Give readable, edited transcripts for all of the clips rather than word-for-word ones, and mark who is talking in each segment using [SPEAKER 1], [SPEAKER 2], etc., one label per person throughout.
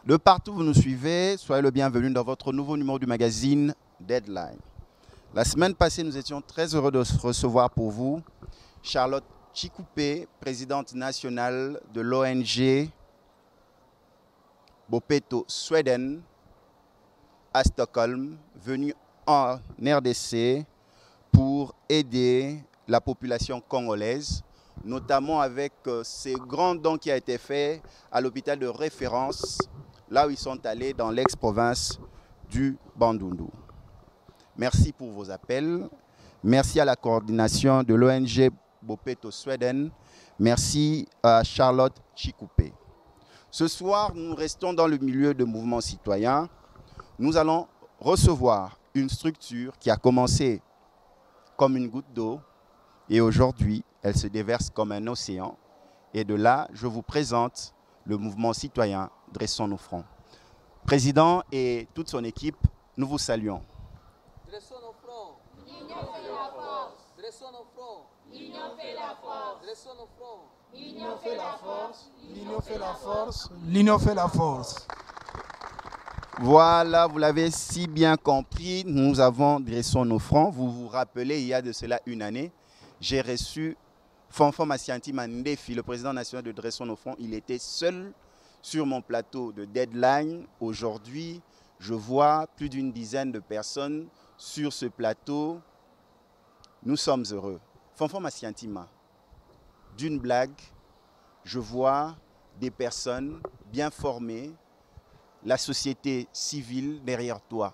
[SPEAKER 1] De partout où vous nous suivez, soyez le bienvenu dans votre nouveau numéro du magazine Deadline. La semaine passée, nous étions très heureux de recevoir pour vous Charlotte Chikoupé, présidente nationale de l'ONG Bopeto Sweden à Stockholm, venue en RDC pour aider la population congolaise, notamment avec ces grands dons qui a été fait à l'hôpital de référence, là où ils sont allés dans l'ex-province du Bandundu. Merci pour vos appels. Merci à la coordination de l'ONG Bopeto Sweden. Merci à Charlotte Chikoupé. Ce soir, nous restons dans le milieu de mouvements citoyens. Nous allons recevoir une structure qui a commencé comme une goutte d'eau et aujourd'hui, elle se déverse comme un océan. Et de là, je vous présente le mouvement citoyen Dressons nos fronts. Président et toute son équipe, nous vous saluons.
[SPEAKER 2] Dressons nos fronts. L'union fait la force. Dressons nos fronts. L'union fait la force. Dressons nos fronts.
[SPEAKER 3] L'union fait la force. L'union fait la force. L'union fait la force.
[SPEAKER 1] Voilà, vous l'avez si bien compris, nous avons Dressons nos fronts. Vous vous rappelez, il y a de cela une année, j'ai reçu Fanfan Massianti Mandefi, le président national de Dressons nos fronts. Il était seul sur mon plateau de Deadline. Aujourd'hui, je vois plus d'une dizaine de personnes sur ce plateau. Nous sommes heureux. Fanfan Massianti, d'une blague, je vois des personnes bien formées, la société civile derrière toi.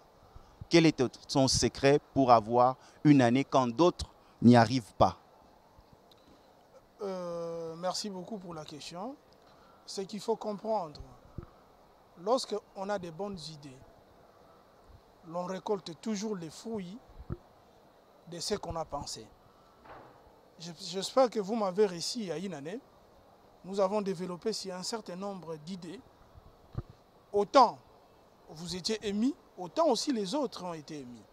[SPEAKER 1] Quel est ton secret pour avoir une année quand d'autres n'y arrivent pas?
[SPEAKER 3] Merci beaucoup pour la question. Ce qu'il faut comprendre, lorsqu'on a des bonnes idées, l'on récolte toujours les fruits de ce qu'on a pensé. J'espère que vous m'avez réussi il y a une année. Nous avons développé un certain nombre d'idées. Autant vous étiez émis, autant aussi les autres ont été émis.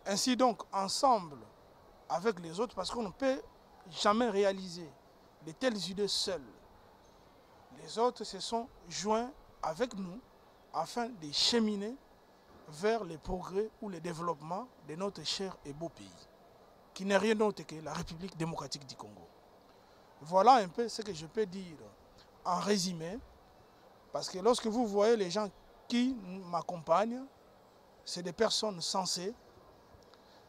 [SPEAKER 3] Ainsi donc, ensemble avec les autres, parce qu'on ne peut jamais réaliser de telles idées seules. Les autres se sont joints avec nous afin de cheminer vers le progrès ou le développement de notre cher et beau pays, qui n'est rien d'autre que la République démocratique du Congo. Voilà un peu ce que je peux dire en résumé. Parce que lorsque vous voyez les gens qui m'accompagnent, c'est des personnes sensées,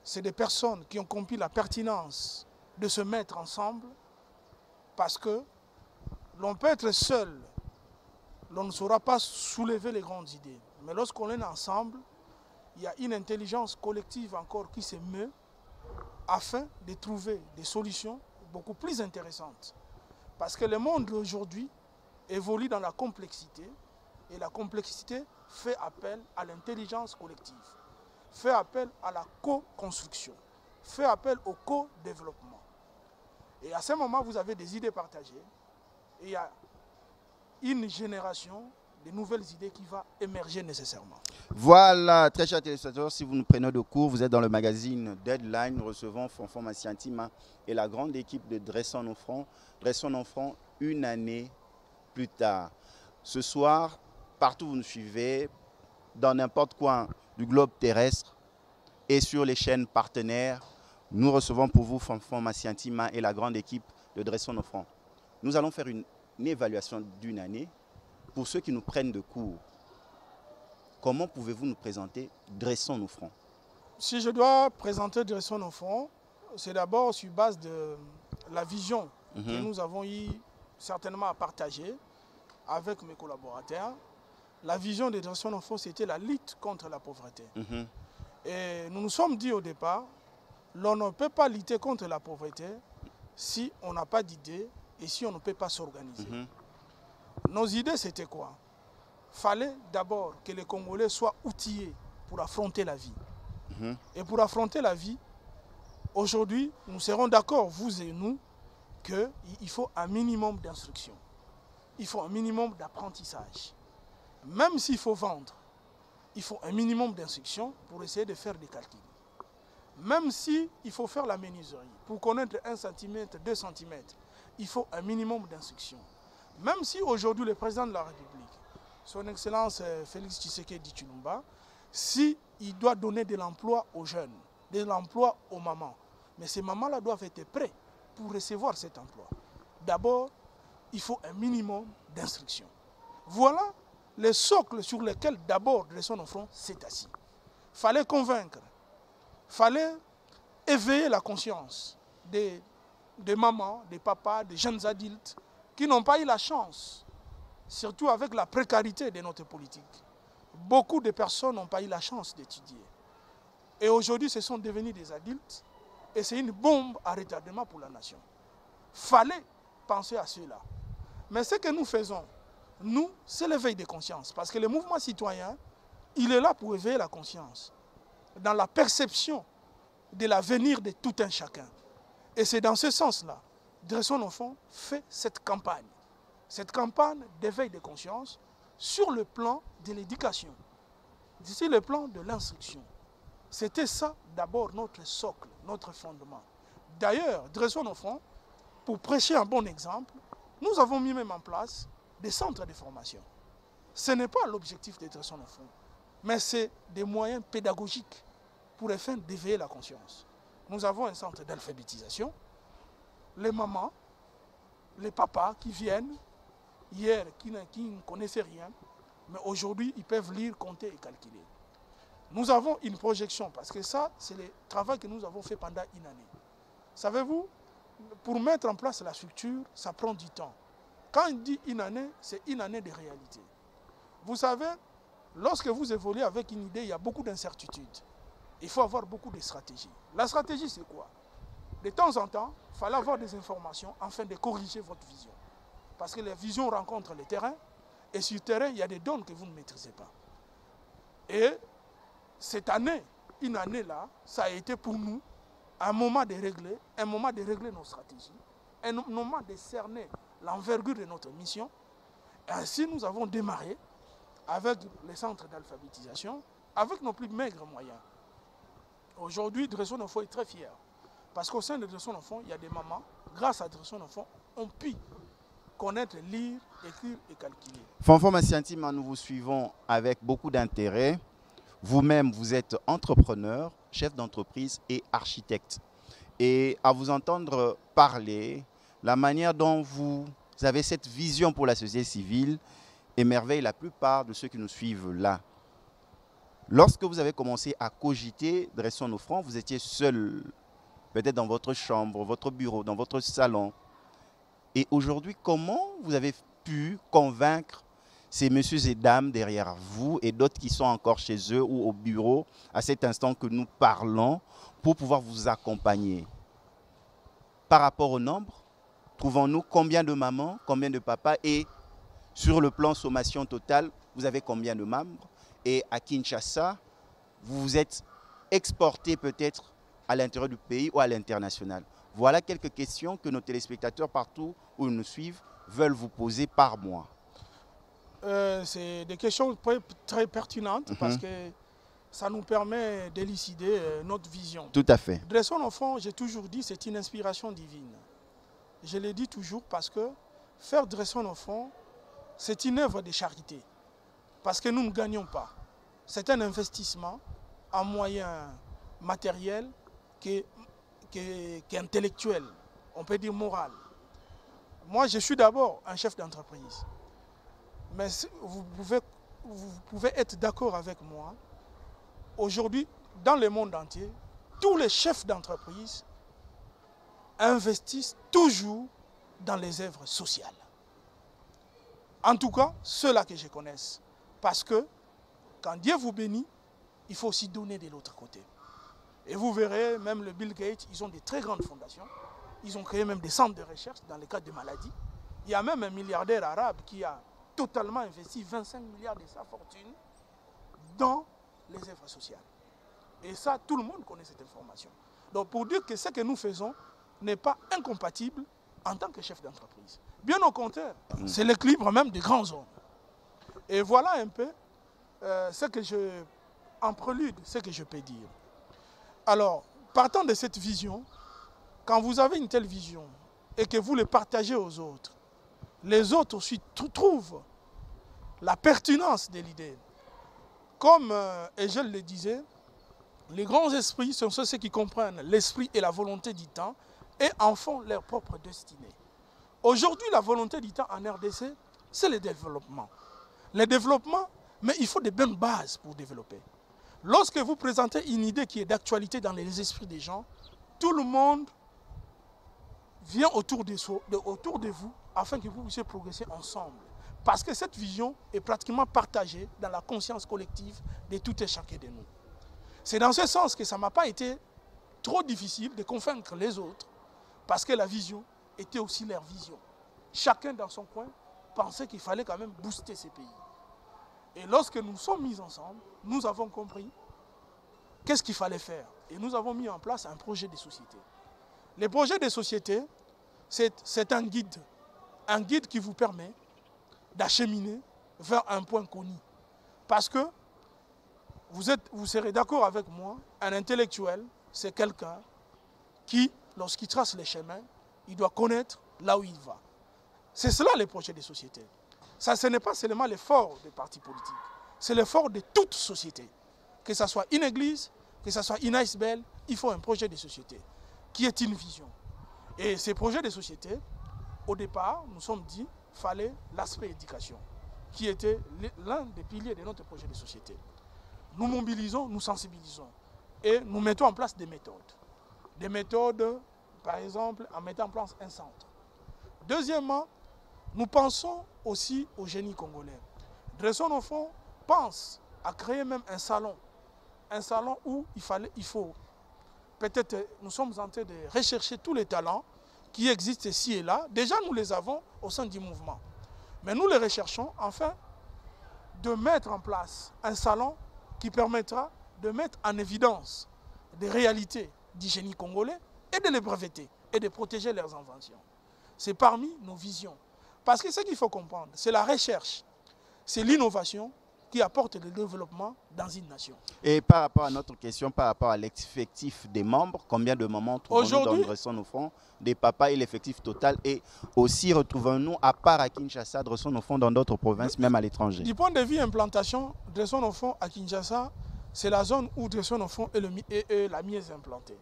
[SPEAKER 3] c'est des personnes qui ont compris la pertinence de se mettre ensemble, parce que l'on peut être seul, l'on ne saura pas soulever les grandes idées. Mais lorsqu'on est ensemble, il y a une intelligence collective encore qui se meut afin de trouver des solutions beaucoup plus intéressantes. Parce que le monde aujourd'hui évolue dans la complexité et la complexité fait appel à l'intelligence collective, fait appel à la co-construction, fait appel au co-développement. Et à ce moment, vous avez des idées partagées et il y a une génération de nouvelles idées qui va émerger nécessairement.
[SPEAKER 1] Voilà, très chers téléspectateurs, si vous nous prenez de court, vous êtes dans le magazine Deadline. Nous recevons Fanfan Massianti et la grande équipe de Dressons nos fronts. Dressons nos fronts une année plus tard. Ce soir, partout où vous nous suivez, dans n'importe coin du globe terrestre et sur les chaînes partenaires, nous recevons pour vous Fanfan Massianti et la grande équipe de Dressons nos fronts. Nous allons faire une évaluation d'une année. Pour ceux qui nous prennent de court, comment pouvez-vous nous présenter Dressons nos fronts?
[SPEAKER 3] Si je dois présenter Dressons nos fronts, c'est d'abord sur base de la vision que nous avons eu certainement à partager avec mes collaborateurs. La vision de Dressons nos fronts, c'était la lutte contre la pauvreté. Et nous nous sommes dit au départ, l'on ne peut pas lutter contre la pauvreté si on n'a pas d'idées et si on ne peut pas s'organiser. Nos idées, c'était quoi? Fallait d'abord que les Congolais soient outillés pour affronter la vie. Et pour affronter la vie, aujourd'hui, nous serons d'accord, vous et nous, qu'il faut un minimum d'instruction. Il faut un minimum d'apprentissage. Même s'il faut vendre, il faut un minimum d'instruction pour essayer de faire des calculs. Même s'il faut faire la menuiserie, pour connaître 1 cm, 2 cm, il faut un minimum d'instruction. Même si aujourd'hui le président de la République Son Excellence Félix Tshisekedi Tshilomba, s'il doit donner de l'emploi aux jeunes, de l'emploi aux mamans. Mais ces mamans-là doivent être prêtes pour recevoir cet emploi. D'abord, il faut un minimum d'instruction. Voilà le socle sur lequel d'abord Dresson Offront s'est assis. Il fallait convaincre, il fallait éveiller la conscience des mamans, des papas, des jeunes adultes qui n'ont pas eu la chance, surtout avec la précarité de notre politique. Beaucoup de personnes n'ont pas eu la chance d'étudier. Et aujourd'hui, ce sont devenus des adultes et c'est une bombe à retardement pour la nation. Il fallait penser à cela. Mais ce que nous faisons, nous, c'est l'éveil de conscience. Parce que le mouvement citoyen, il est là pour éveiller la conscience, dans la perception de l'avenir de tout un chacun. Et c'est dans ce sens-là, Dresson Offront fait cette campagne d'éveil de conscience sur le plan de l'éducation, sur le plan de l'instruction. C'était ça d'abord notre socle, notre fondement. D'ailleurs, Dresson Offront, pour prêcher un bon exemple, nous avons mis même en place des centres de formation. Ce n'est pas l'objectif de Dresson Offront, mais c'est des moyens pédagogiques pour afin d'éveiller la conscience. Nous avons un centre d'alphabétisation. Les mamans, les papas qui viennent, hier, qui ne connaissaient rien, mais aujourd'hui, ils peuvent lire, compter et calculer. Nous avons une projection, parce que ça, c'est le travail que nous avons fait pendant une année. Savez-vous, pour mettre en place la structure, ça prend du temps. Quand on dit une année, c'est une année de réalité. Vous savez, lorsque vous évoluez avec une idée, il y a beaucoup d'incertitudes. Il faut avoir beaucoup de stratégies. La stratégie, c'est quoi? De temps en temps, il fallait avoir des informations afin de corriger votre vision. Parce que les visions rencontrent le terrain, et sur le terrain, il y a des données que vous ne maîtrisez pas. Et cette année, une année là, ça a été pour nous un moment de régler nos stratégies, un moment de cerner l'envergure de notre mission. Et ainsi, nous avons démarré avec les centres d'alphabétisation, avec nos plus maigres moyens. Aujourd'hui, Dresson Offront est très fier. Parce qu'au sein de Dresson Offront, il y a des mamans, grâce à Dresson Offront, ont pu connaître, lire, écrire et calculer.
[SPEAKER 1] Fanfan Massiantima, nous vous suivons avec beaucoup d'intérêt. Vous-même, vous êtes entrepreneur, chef d'entreprise et architecte. Et à vous entendre parler, la manière dont vous avez cette vision pour la société civile émerveille la plupart de ceux qui nous suivent là. Lorsque vous avez commencé à cogiter Dresson Offront, vous étiez seul, peut-être dans votre chambre, votre bureau, dans votre salon. Et aujourd'hui, comment vous avez pu convaincre ces messieurs et dames derrière vous et d'autres qui sont encore chez eux ou au bureau à cet instant que nous parlons pour pouvoir vous accompagner? Par rapport au nombre, trouvons-nous combien de mamans, combien de papas et sur le plan sommation totale, vous avez combien de membres? Et à Kinshasa, vous vous êtes exporté peut-être à l'intérieur du pays ou à l'international. Voilà quelques questions que nos téléspectateurs partout où ils nous suivent veulent vous poser par mois.
[SPEAKER 3] C'est des questions très pertinentes parce que ça nous permet d'élucider notre vision.
[SPEAKER 1] Tout à fait.
[SPEAKER 3] Dresson Offront, j'ai toujours dit, c'est une inspiration divine. Je le dis toujours parce que faire Dresson Offront, c'est une œuvre de charité. Parce que nous ne gagnons pas. C'est un investissement en moyens matériels qui est intellectuel, on peut dire moral. Moi, je suis d'abord un chef d'entreprise. Mais vous pouvez être d'accord avec moi. Aujourd'hui, dans le monde entier, tous les chefs d'entreprise investissent toujours dans les œuvres sociales. En tout cas, ceux-là que je connaisse. Parce que quand Dieu vous bénit, il faut aussi donner de l'autre côté. Et vous verrez, même le Bill Gates, ils ont des très grandes fondations. Ils ont créé même des centres de recherche dans les cas de maladies. Il y a même un milliardaire arabe qui a totalement investi 25 milliards de sa fortune dans les œuvres sociales. Et ça, tout le monde connaît cette information. Donc pour dire que ce que nous faisons n'est pas incompatible en tant que chef d'entreprise. Bien au contraire, c'est l'équilibre même des grands hommes. Et voilà un peu en prélude, ce que je peux dire. Alors, partant de cette vision, quand vous avez une telle vision et que vous le partagez aux autres, les autres aussi trouvent la pertinence de l'idée. Comme Hegel le disait, les grands esprits sont ceux qui comprennent l'esprit et la volonté du temps et en font leur propre destinée. Aujourd'hui, la volonté du temps en RDC, c'est le développement. Le développement, mais il faut de bonnes bases pour développer. Lorsque vous présentez une idée qui est d'actualité dans les esprits des gens, tout le monde vient autour de vous afin que vous puissiez progresser ensemble. Parce que cette vision est pratiquement partagée dans la conscience collective de tout et chacun de nous. C'est dans ce sens que ça ne m'a pas été trop difficile de convaincre les autres, parce que la vision était aussi leur vision. Chacun dans son coin pensait qu'il fallait quand même booster ces pays. Et lorsque nous sommes mis ensemble, nous avons compris qu'est-ce qu'il fallait faire. Et nous avons mis en place un projet de société. Le projet de société, c'est un guide qui vous permet d'acheminer vers un point connu. Parce que vous serez d'accord avec moi, un intellectuel, c'est quelqu'un qui, lorsqu'il trace les chemins, il doit connaître là où il va. C'est cela le projet de société. Ça, ce n'est pas seulement l'effort des partis politiques, c'est l'effort de toute société. Que ce soit une église, que ce soit une ASBL, il faut un projet de société qui est une vision. Et ces projets de société, au départ, nous sommes dit, fallait l'aspect éducation, qui était l'un des piliers de notre projet de société. Nous mobilisons, nous sensibilisons et nous mettons en place des méthodes. Des méthodes, par exemple, en mettant en place un centre. Deuxièmement, nous pensons aussi au génie congolais. Dressons nos fonds pense à créer même un salon où il faut, peut-être nous sommes en train de rechercher tous les talents qui existent ici et là. Déjà, nous les avons au sein du mouvement. Mais nous les recherchons afin de mettre en place un salon qui permettra de mettre en évidence des réalités du génie congolais et de les breveter et de protéger leurs inventions. C'est parmi nos visions. Parce que ce qu'il faut comprendre, c'est la recherche, c'est l'innovation qui apporte le développement dans une nation.
[SPEAKER 1] Et par rapport à notre question, par rapport à l'effectif des membres, combien de moments trouvons-nous dans Dressons nos fonds des papas et l'effectif total? Et aussi retrouvons-nous, à part à Kinshasa, Dressons nos fonds dans d'autres provinces, même à l'étranger?
[SPEAKER 3] Du point de vue implantation, Dressons nos fonds à Kinshasa, c'est la zone où Dressons nos fonds est la mieux implantée.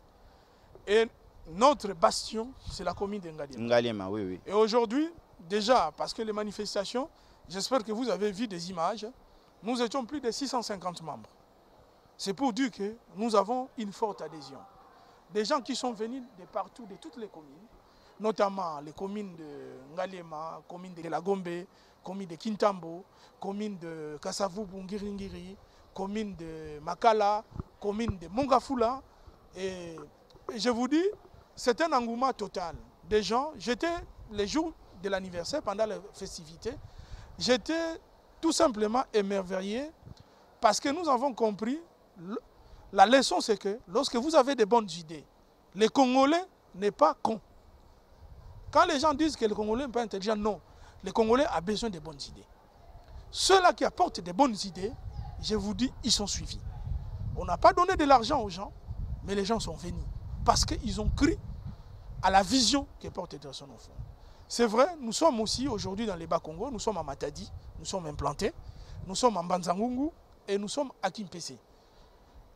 [SPEAKER 3] Et notre bastion, c'est la commune de Ngaliema.
[SPEAKER 1] Ngaliema, oui, oui.
[SPEAKER 3] Et aujourd'hui, déjà, parce que les manifestations, j'espère que vous avez vu des images, nous étions plus de 650 membres. C'est pour dire que nous avons une forte adhésion. Des gens qui sont venus de partout, de toutes les communes, notamment les communes de Ngaliema, commune de la Gombe, commune de Kintambo, commune de Kasavubu, Ngiringiri, commune de Makala, commune de Mongafula. Et je vous dis, c'est un engouement total. Des gens, j'étais les jours de l'anniversaire, pendant les festivités, j'étais tout simplement émerveillé parce que nous avons compris, la leçon c'est que lorsque vous avez des bonnes idées, les Congolais n'est pas con. Quand les gens disent que le Congolais n'est pas intelligent, non. Le Congolais a besoin de bonnes idées. Ceux-là qui apportent des bonnes idées, je vous dis, ils sont suivis. On n'a pas donné de l'argent aux gens, mais les gens sont venus parce qu'ils ont cru à la vision que porte Dressons nos fonds. C'est vrai, nous sommes aussi aujourd'hui dans les Bas-Congo, nous sommes à Matadi, nous sommes implantés, nous sommes en Banzangungu et nous sommes à Kimpese.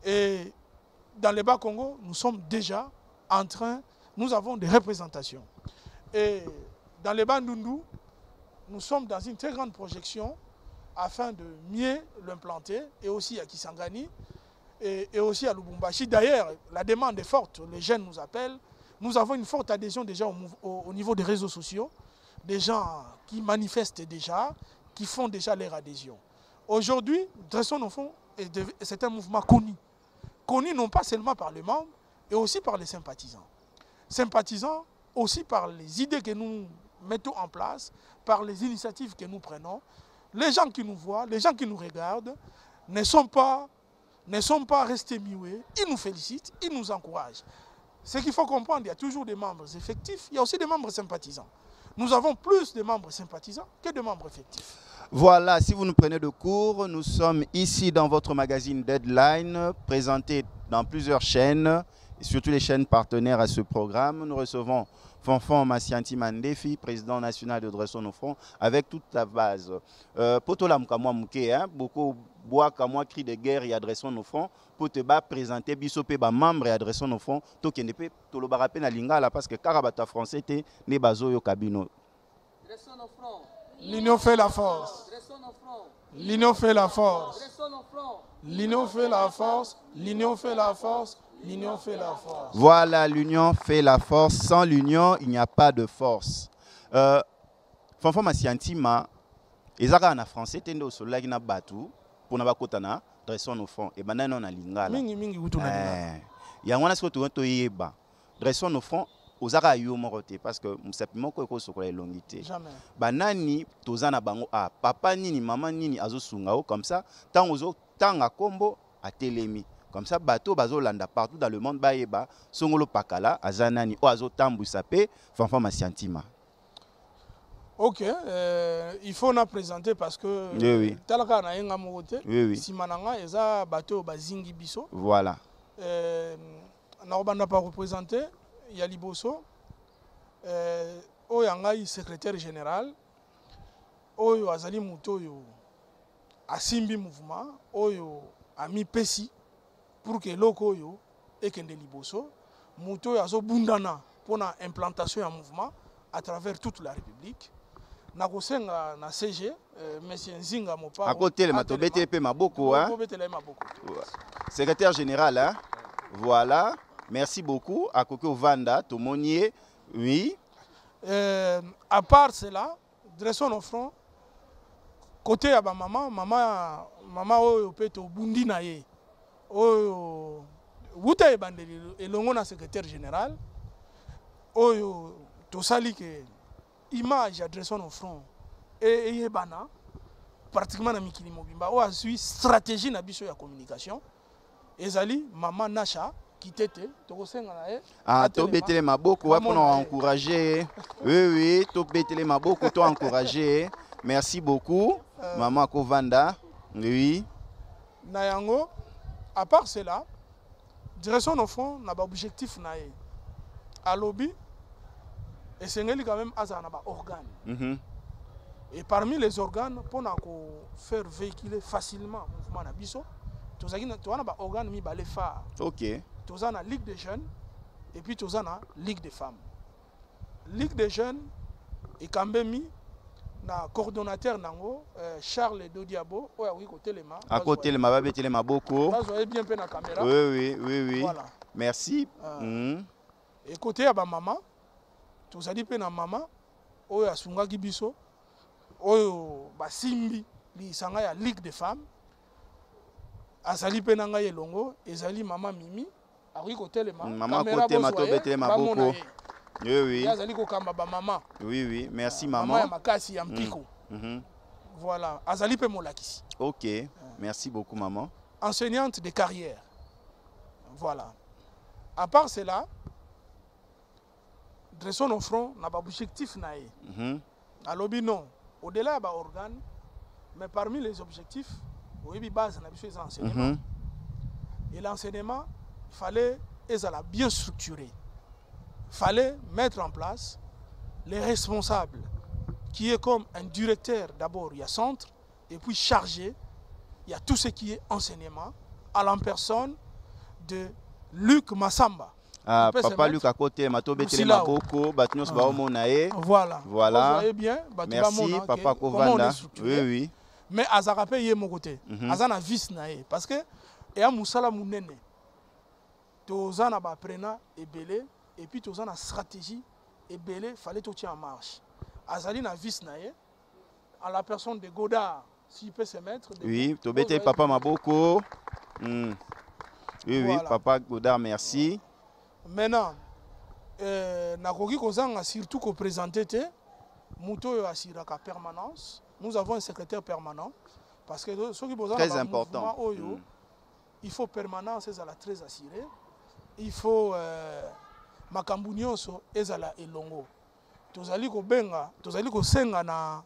[SPEAKER 3] Et dans les Bas-Congo, nous sommes déjà en train, nous avons des représentations. Et dans les Bandundu, nous sommes dans une très grande projection afin de mieux l'implanter, et aussi à Kisangani, et aussi à Lubumbashi. D'ailleurs, la demande est forte, les jeunes nous appellent. Nous avons une forte adhésion déjà au niveau des réseaux sociaux, des gens qui manifestent déjà, qui font déjà leur adhésion. Aujourd'hui, Dressons nos fonds, c'est un mouvement connu. Connu non pas seulement par les membres, et aussi par les sympathisants. Sympathisants aussi par les idées que nous mettons en place, par les initiatives que nous prenons. Les gens qui nous voient, les gens qui nous regardent, ne sont pas restés muets, ils nous félicitent, ils nous encouragent. Ce qu'il faut comprendre, il y a toujours des membres effectifs, il y a aussi des membres sympathisants. Nous avons plus de membres sympathisants que de membres effectifs.
[SPEAKER 1] Voilà, si vous nous prenez de court, nous sommes ici dans votre magazine Deadline, présenté dans plusieurs chaînes et surtout les chaînes partenaires à ce programme. Nous recevons Fanfan Massianti Mandefi, président national de Dressons nos Fronts, avec toute la base. Potolam Kamwa Mouké, beaucoup bois Kamwa cri de guerre et Dressons nos Fronts, pour te présenter Bisopé membre et Dressons nos Fronts, Tokenepe, Tolobarape na Lingala, parce que Karabata français était né bazo yo kabino.
[SPEAKER 3] L'union fait la force. L'union fait la force. L'union fait la force. L'union fait la force. L'union fait la force.
[SPEAKER 1] Voilà, l'union fait la force. Sans l'union, il n'y a pas de force. Fanfan Massianti ma ezaka na français tende au soleil na batu pour na bakotana Dressons nos Fronts et banana na lingala.
[SPEAKER 3] Mingi utu na lingala.
[SPEAKER 1] Ya ngwana siko to yeba. Dressons nos Fronts ozaka yo morote parce que musapimo ko sokola elongité.
[SPEAKER 3] Jamais.
[SPEAKER 1] Banani tozana bango papa nini maman nini azosunga o comme ça tant ozo tanga kombo a telemi. Comme ça, bateau bazolanda partout dans le monde baeba songolo pakala azanani o azotambu sape Fanfan Massianti ma.
[SPEAKER 3] Ok, il faut nous présenter parce que
[SPEAKER 1] oui.
[SPEAKER 3] Talaka na yenga mogote.
[SPEAKER 1] Oui.
[SPEAKER 3] Simananga eza bateau bazingi biso.
[SPEAKER 1] Voilà.
[SPEAKER 3] Na obanda pas représenter Yaliboso. Oyo ngai secrétaire général. Oyo azali mutoyo asimbi mouvement oyo ami pesi pour que loko yo ekende liboso muto yo azobundana pour na implantation ya mouvement à travers toute la République. Na kosenga na CG monsieur Nzinga Mopa
[SPEAKER 1] à côté le matobete pe maboko hein. Secrétaire général hein. Voilà, merci beaucoup à Koko Vanda Tomonier. Oui.
[SPEAKER 3] À part cela, Dressons nos Fronts côté ya ba maman oyo peto bundi na ye. Oyo wuta ebandeli elongo na secrétaire général oyo tosali ke image ya Dressons nos Fronts et yebana pratiquement na mikili mobimba oyo azui stratégie na biso ya communication ezali maman Nasha Kitete tokosenga na ye
[SPEAKER 1] to betele maboko wa pour encourager. Oui to betele maboko to encourager. Merci beaucoup maman Kovanda. Oui
[SPEAKER 3] na yango. À part cela, Dressons nos Fronts n'a pas objectif naé. À lobby, et c'est quand même un organe. Et parmi les organes, pour faire véhiculer facilement le mouvement Nabiso, tu as un organe mis les phares.
[SPEAKER 1] Ok.
[SPEAKER 3] Tu as la Ligue des jeunes et puis tu as la Ligue des femmes. Ligue des jeunes et quand même mis na coordonnateur nango Charles Dodiabo oya wi côté les mains
[SPEAKER 1] à côté les mains betele maboko
[SPEAKER 3] vous voyez bien la caméra.
[SPEAKER 1] Oui
[SPEAKER 3] voilà.
[SPEAKER 1] Merci.
[SPEAKER 3] Et côté ya ba maman tous ali pe na maman oya sunga kibiso oyo basimbi li sanga ya Ligue des femmes azali pe nanga yelongo ezali maman Mimi a wi côté les mains
[SPEAKER 1] maman côté mato betele maboko. Oui. Oui, merci maman.
[SPEAKER 3] Voilà, Azali pe molakisi.
[SPEAKER 1] Ok, merci beaucoup maman.
[SPEAKER 3] Enseignante de carrière. Voilà. À part cela, Dressons nos Fronts n'a pas objectif naé. À lobby non, au-delà de organe, mais parmi les objectifs, oui, base na biso enseignement. Et l'enseignement, il fallait bien structuré. Fallait mettre en place les responsables, qui est comme un directeur. D'abord, il y a centre, et puis chargé, il y a tout ce qui est enseignement, à la personne de Luc Massamba.
[SPEAKER 1] Papa Luc à côté, Mato Betele Maboko, Batnos Baomonae.
[SPEAKER 3] Voilà.
[SPEAKER 1] Vous voyez
[SPEAKER 3] bien,
[SPEAKER 1] merci, Papa Kovanda. Oui.
[SPEAKER 3] Mais Azarape y est mon côté. Azana vis nae. Parce que, et à Moussala Mounene, Tozana Baprena et Belé. Et puis, tu as une stratégie et belé, il fallait tout en marche. Azali na vis nae, à la personne de Godard, s'il peut se mettre.
[SPEAKER 1] Oui, tu as papa Maboko. Oui, papa Godard, merci.
[SPEAKER 3] Maintenant, Nakogi Kozanga, surtout qu'on présentait, Mouto assure la permanence. Nous avons un secrétaire permanent. Parce que ce qui est
[SPEAKER 1] très important.
[SPEAKER 3] Il faut permanence, c'est très assuré. Il faut. Makambu nyonso ezala elongo tozali ko benga tozali ko senga na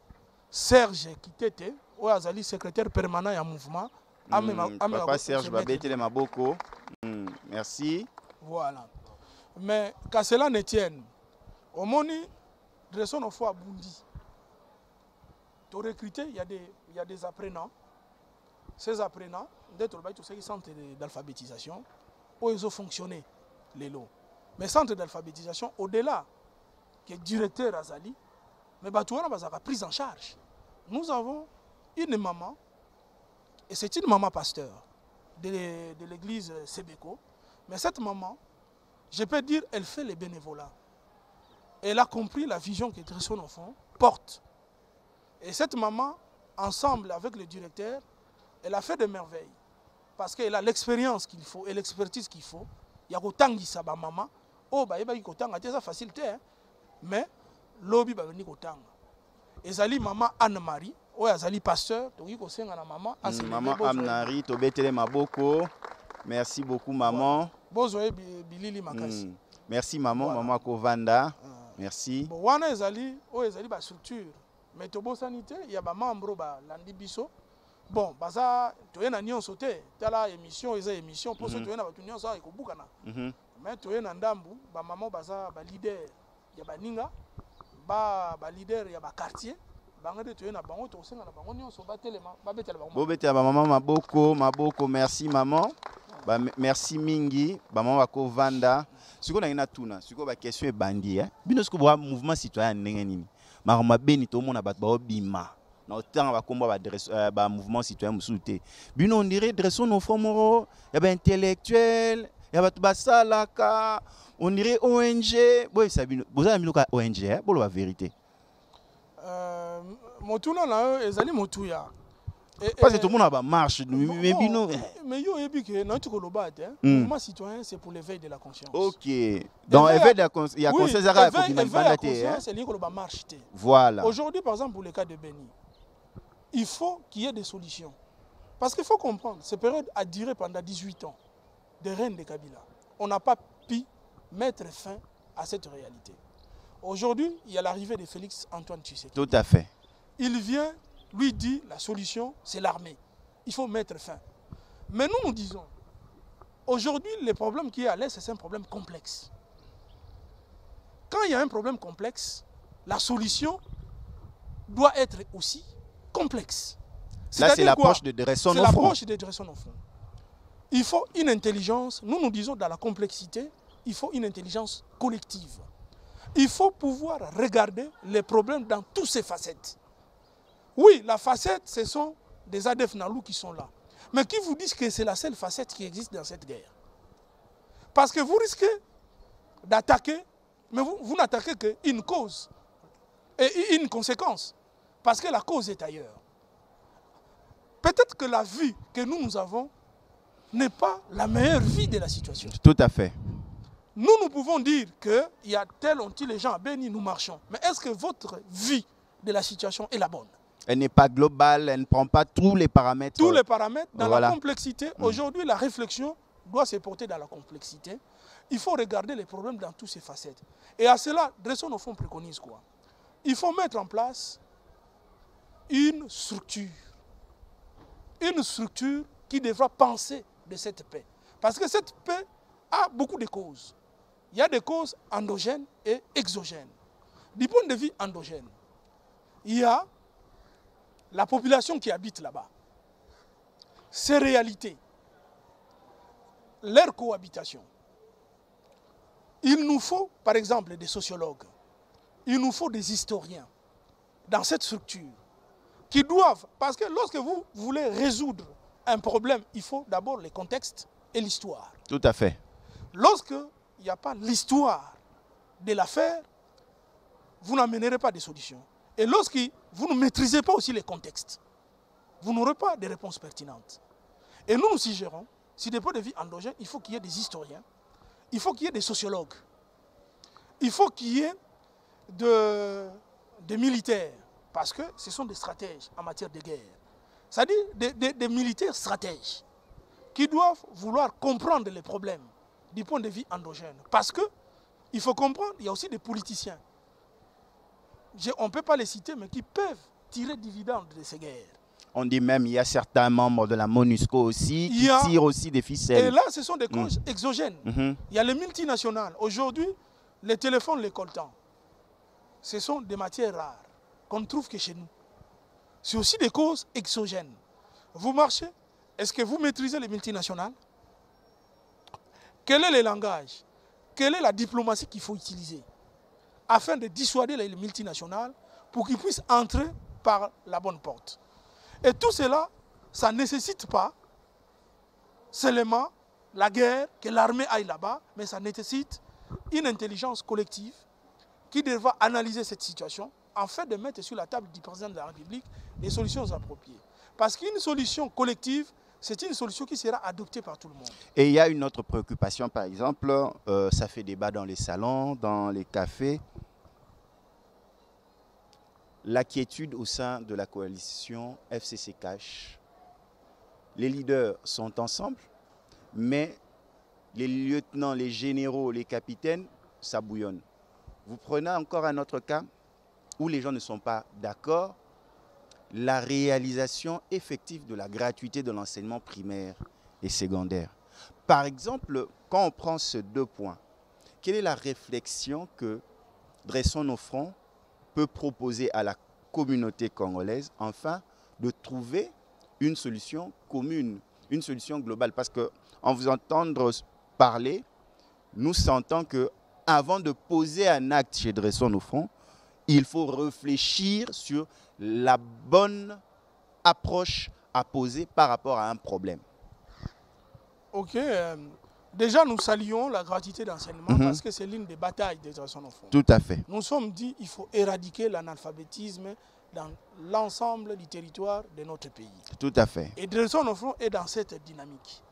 [SPEAKER 3] Serge Kitete oyo azali secrétaire permanent ya mouvement
[SPEAKER 1] papa Serge babetele maboko merci
[SPEAKER 3] Voilà. Mais qu'à cela ne tienne, au Moni, dressons nos fois à Bundi. Tu recruté, il y a des apprenants. Ces apprenants, d'être le tout ce centre d'alphabétisation, où ils ont fonctionné, les lots. Mais centre d'alphabétisation, au-delà, qui est directeur Azali, mais Batouana a pris en charge. Nous avons une maman, et c'est une maman pasteur de l'église Sebeko, mais cette maman, je peux dire, elle fait les bénévolats. Elle a compris la vision que son enfant porte. Et cette maman, ensemble avec le directeur, elle a fait des merveilles. Parce qu'elle a l'expérience qu'il faut et l'expertise qu'il faut. Il y a autant qui sa maman. Oh, bah, il y a autant de facilité. Mais, l'obi va venir autant. Et Zali maman Anne-Marie, ou Zali pasteur, donc il y a maman.
[SPEAKER 1] Maman Anne-Marie, tu as Maboko. Merci beaucoup, maman. Merci, maman. Voilà. Maman Kovanda. Merci.
[SPEAKER 3] Bon, wana ezali ba structure. Mais tobo sanité, il y a ba membre ba landi biso. Bon, baza toyena nyonso te, tala émission eza émission pour toyena ba nyonso ekobukana. Mais toyena ndambu ba maman baza ba leader, ya ba ninga, ba leader ya ba quartier. Bangade toyena bango to senga na bango nyonso ba telema, ba betela bango.
[SPEAKER 1] Bo betela ba maman maboko, merci maman. Bah, merci mingi, bah maman ko vanda. Ce qu'on a une tuna, ce qu'on a question est bandit. Bino ce qu'on voit mouvement citoyen n'engeni. Maroma beni tout le monde a battu bima. Na autant va combat ba mouvement citoyen musulté. Bino on dirait dressons nos formos, y a ba intellectuel, y a ba salaka, on dirait ONG. Boy ça bino, vous avez mis le ONG, pour la vérité.
[SPEAKER 3] Motuna là, ezali motuya.
[SPEAKER 1] Parce que tout le monde a marche, mais bino.
[SPEAKER 3] Mais yo ebi que notre colobate, mouvement citoyen c'est pour l'éveil de la conscience.
[SPEAKER 1] OK. Donc éveil de la conscience, il y a conscience à pour
[SPEAKER 3] c'est lié que marche.
[SPEAKER 1] Voilà.
[SPEAKER 3] Aujourd'hui par exemple pour le cas de Beni, il faut qu'il y ait des solutions. Parce qu'il faut comprendre, cette période a duré pendant 18 ans de règne de Kabila. On n'a pas pu mettre fin à cette réalité. Aujourd'hui, il y a l'arrivée de Félix Antoine Tshisekedi.
[SPEAKER 1] Tout à fait.
[SPEAKER 3] Il vient lui dit la solution, c'est l'armée. Il faut mettre fin. Mais nous disons, aujourd'hui, le problème qui est à l'Est, c'est un problème complexe. Quand il y a un problème complexe, la solution doit être aussi complexe.
[SPEAKER 1] Là, c'est l'approche de Dresson au fond.
[SPEAKER 3] C'est l'approche de Dresson au fond. Il faut une intelligence, nous disons dans la complexité, il faut une intelligence collective. Il faut pouvoir regarder les problèmes dans toutes ses facettes. Oui, la facette, ce sont des ADF Nalou qui sont là. Mais qui vous disent que c'est la seule facette qui existe dans cette guerre? Parce que vous risquez d'attaquer, mais vous n'attaquez qu'une cause et une conséquence. Parce que la cause est ailleurs. Peut-être que la vie que nous avons n'est pas la meilleure vie de la situation.
[SPEAKER 1] Tout à fait.
[SPEAKER 3] Nous pouvons dire qu'il y a tel ont-ils les gens à Beni, nous marchons. Mais est-ce que votre vie de la situation est la bonne?
[SPEAKER 1] Elle n'est pas globale, elle ne prend pas tous les paramètres.
[SPEAKER 3] Tous les paramètres dans la complexité. Aujourd'hui, la réflexion doit se porter dans la complexité. Il faut regarder les problèmes dans toutes ces facettes. Et à cela, Dresson au fond préconise quoi? Il faut mettre en place une structure. Une structure qui devra penser de cette paix. Parce que cette paix a beaucoup de causes. Il y a des causes endogènes et exogènes. Du point de vue endogène, il y a la population qui habite là-bas, ces réalités, leur cohabitation. Il nous faut, par exemple, des sociologues, il nous faut des historiens dans cette structure qui doivent, parce que lorsque vous voulez résoudre un problème, il faut d'abord le contexte et l'histoire.
[SPEAKER 1] Tout à fait.
[SPEAKER 3] Lorsqu'il n'y a pas l'histoire de l'affaire, vous n'amènerez pas de solutions. Et lorsque vous ne maîtrisez pas aussi les contextes, vous n'aurez pas de réponses pertinentes. Et nous suggérons, si des points de vue endogènes, il faut qu'il y ait des historiens, il faut qu'il y ait des sociologues, il faut qu'il y ait des militaires, parce que ce sont des stratèges en matière de guerre. C'est-à-dire des militaires stratèges qui doivent vouloir comprendre les problèmes du point de vue endogène. Parce que, il faut comprendre, il y a aussi des politiciens. On ne peut pas les citer, mais qui peuvent tirer dividende de ces guerres.
[SPEAKER 1] On dit même qu'il y a certains membres de la MONUSCO aussi qui tirent aussi des ficelles.
[SPEAKER 3] Et là, ce sont des causes exogènes. Il y a les multinationales. Aujourd'hui, les téléphones, les coltans, ce sont des matières rares qu'on ne trouve que chez nous. C'est aussi des causes exogènes. Vous marchez, est-ce que vous maîtrisez les multinationales? Quel est le langage? Quelle est la diplomatie qu'il faut utiliser afin de dissuader les multinationales pour qu'ils puissent entrer par la bonne porte? Et tout cela, ça ne nécessite pas seulement la guerre, que l'armée aille là-bas, mais ça nécessite une intelligence collective qui devra analyser cette situation afin de mettre sur la table du président de la République les solutions appropriées. Parce qu'une solution collective, c'est une solution qui sera adoptée par tout le monde.
[SPEAKER 1] Et il y a une autre préoccupation, par exemple, ça fait débat dans les salons, dans les cafés. La quiétude au sein de la coalition FCC Cash. Les leaders sont ensemble, mais les lieutenants, les généraux, les capitaines, ça bouillonne. Vous prenez encore un autre cas où les gens ne sont pas d'accord. La réalisation effective de la gratuité de l'enseignement primaire et secondaire. Par exemple, quand on prend ces deux points, quelle est la réflexion que Dressons nos fronts peut proposer à la communauté congolaise afin de trouver une solution commune, une solution globale? Parce qu'en vous entendre parler, nous sentons qu'avant de poser un acte chez Dressons nos fronts, il faut réfléchir sur la bonne approche à poser par rapport à un problème.
[SPEAKER 3] Ok. Déjà, nous saluons la gratuité d'enseignement parce que c'est l'une des batailles des Dressons nos fronts.
[SPEAKER 1] Tout à fait.
[SPEAKER 3] Nous sommes dit qu'il faut éradiquer l'analphabétisme dans l'ensemble du territoire de notre pays.
[SPEAKER 1] Tout à fait.
[SPEAKER 3] Et Dressons nos fronts est dans cette dynamique.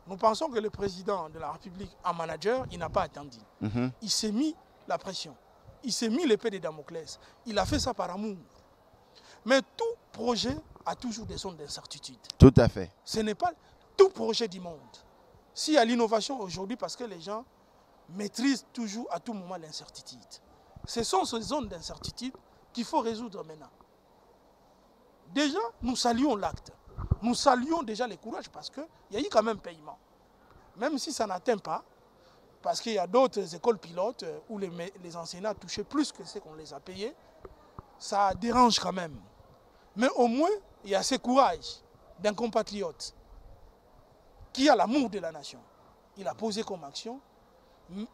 [SPEAKER 3] Nous pensons que le président de la République, en manager, il n'a pas attendu. Il s'est mis la pression. Il s'est mis l'épée de Damoclès. Il a fait ça par amour. Mais tout projet a toujours des zones d'incertitude.
[SPEAKER 1] Tout à fait.
[SPEAKER 3] Ce n'est pas tout projet du monde. S'il y a l'innovation aujourd'hui, parce que les gens maîtrisent toujours à tout moment l'incertitude. Ce sont ces zones d'incertitude qu'il faut résoudre maintenant. Déjà, nous saluons l'acte. Nous saluons déjà le courage parce qu'il y a eu quand même paiement. Même si ça n'atteint pas, parce qu'il y a d'autres écoles pilotes où les enseignants touchaient plus que ce qu'on les a payés, ça dérange quand même. Mais au moins, il y a ce courage d'un compatriote qui a l'amour de la nation. Il a posé comme action.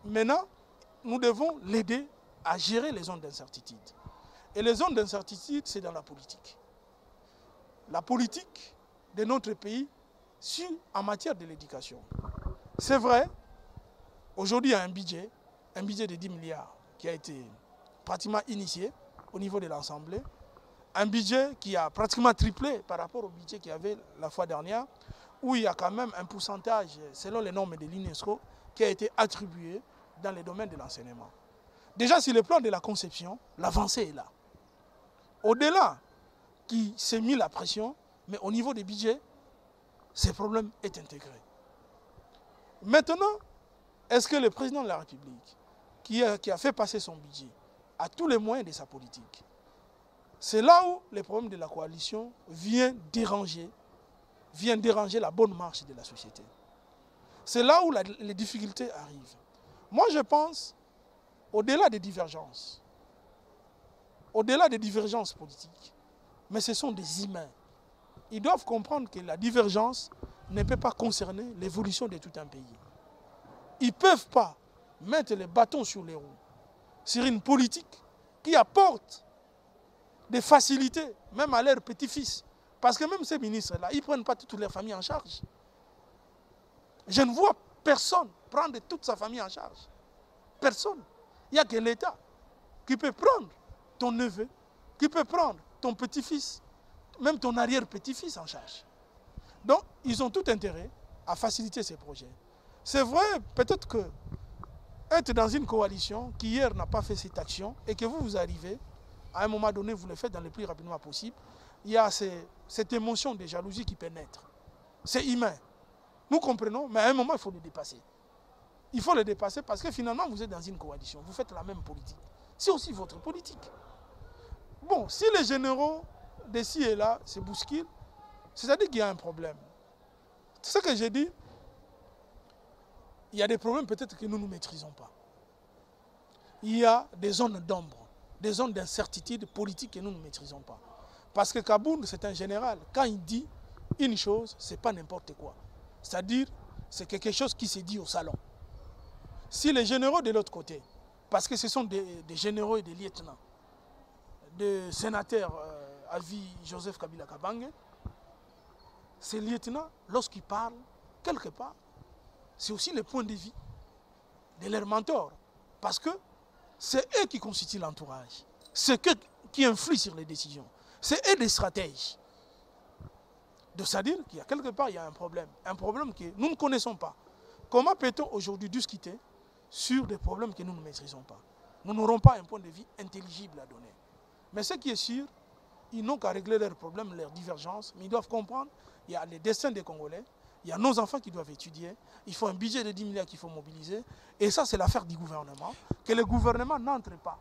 [SPEAKER 3] Maintenant, nous devons l'aider à gérer les zones d'incertitude. Et les zones d'incertitude, c'est dans la politique. La politique de notre pays en matière de l'éducation. C'est vrai, aujourd'hui, il y a un budget de 10 milliards qui a été pratiquement initié au niveau de l'Assemblée. Un budget qui a pratiquement triplé par rapport au budget qu'il y avait la fois dernière, où il y a quand même un pourcentage, selon les normes de l'UNESCO, qui a été attribué dans les domaines de l'enseignement. Déjà, sur le plan de la conception, l'avancée est là. Au-delà qui s'est mis la pression, mais au niveau des budgets, ce problème est intégré. Maintenant, est-ce que le président de la République, qui a fait passer son budget, a tous les moyens de sa politique? C'est là où les problèmes de la coalition viennent déranger la bonne marche de la société. C'est là où les difficultés arrivent. Moi, je pense, au-delà des divergences politiques, mais ce sont des humains. Ils doivent comprendre que la divergence ne peut pas concerner l'évolution de tout un pays. Ils ne peuvent pas mettre les bâtons sur les roues sur une politique qui apporte des facilités, même à leurs petits-fils. Parce que même ces ministres-là, ils ne prennent pas toutes leurs familles en charge. Je ne vois personne prendre toute sa famille en charge. Personne. Il n'y a que l'État qui peut prendre ton neveu, qui peut prendre ton petit-fils, même ton arrière-petit-fils en charge. Donc, ils ont tout intérêt à faciliter ces projets. C'est vrai, peut-être que être dans une coalition qui hier n'a pas fait cette action et que vous arrivez, à un moment donné, vous le faites dans le plus rapidement possible, il y a cette émotion de jalousie qui peut naître. C'est humain. Nous comprenons, mais à un moment, il faut le dépasser. Il faut le dépasser parce que finalement, vous êtes dans une coalition. Vous faites la même politique. C'est aussi votre politique. Bon, si les généraux d'ici et là se bousculent, C'est-à-dire qu'il y a un problème. C'est ce que j'ai dit. Il y a des problèmes peut-être que nous ne maîtrisons pas. Il y a des zones d'ombre, des zones d'incertitude politique que nous ne maîtrisons pas. Parce que Kaboun, c'est un général. Quand il dit une chose, ce n'est pas n'importe quoi. C'est-à-dire, c'est quelque chose qui se dit au salon. Si les généraux de l'autre côté, parce que ce sont des généraux et des lieutenants, des sénateurs à vie Joseph Kabila Kabange, ces lieutenants, lorsqu'ils parlent, quelque part, c'est aussi le point de vue de leurs mentors. Parce que c'est eux qui constituent l'entourage. C'est eux qui influent sur les décisions. C'est eux des stratèges. C'est-à-dire qu'il y a quelque part, il y a un problème que nous ne connaissons pas. Comment peut-on aujourd'hui discuter sur des problèmes que nous ne maîtrisons pas? Nous n'aurons pas un point de vue intelligible à donner. Mais ce qui est sûr, ils n'ont qu'à régler leurs problèmes, leurs divergences, mais ils doivent comprendre, il y a les destins des Congolais, il y a nos enfants qui doivent étudier, il faut un budget de 10 milliards qu'il faut mobiliser, et ça c'est l'affaire du gouvernement, que le gouvernement n'entre pas